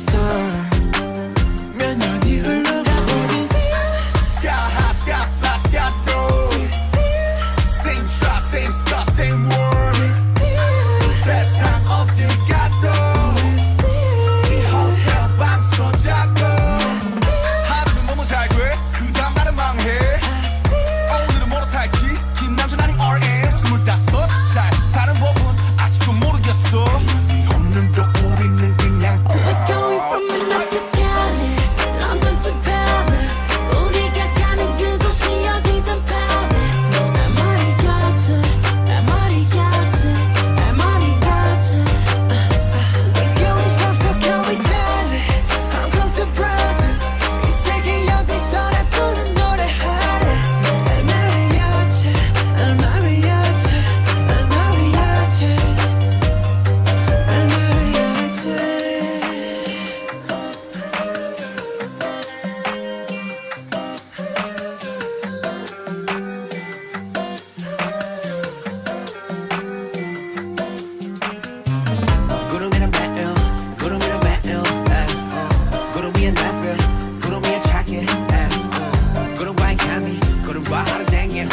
star 몇 년이 흘러가보니 Sky high, sky fly, sky low. Same try, same star, same world. 세상 어딜 가도 이 호텔 방송 잡고 하루는 너무 잘 돼, 그 다음 날은 망해. 오늘은 뭐로 살지? 김남준 아니 RM 25. 잘 사는 법은 아직도 모르겠어. 네 없는 또 우리는 그냥 We're going from Manhattan to Cali, London to Paris. 우리가 가는 그곳이 어디든 Paris. 날 말이야지, 날 말이야지, 날 말이야지. We're going from Tokyo, Italy Hong Kong to Brazil 이 세계 어디서나 두는 노래하래 El mariachi, El mariachi, El mariachi, El mariachi. 구름이란 매일 구름이란 매일 구름 위에 날별 구름 위에 차게 구름과의 감이 구름과 하루 쟁여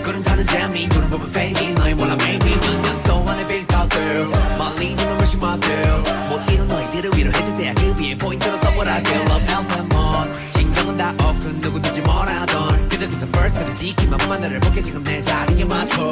구름 타는 재미 구름 보면 fading 너희 몰라 maybe 몇 년 동안의 big puzzle 멀리 있는 훨씬 멋들 못 이룬 너희들을 위로해줄 때야 그 위에 포인트로 서버라게 love anthem on 신경은 다 off 그 누구든지 뭐라던 그저 기서 first를 지키만 나를 볼게 지금 내 자리에 맞춰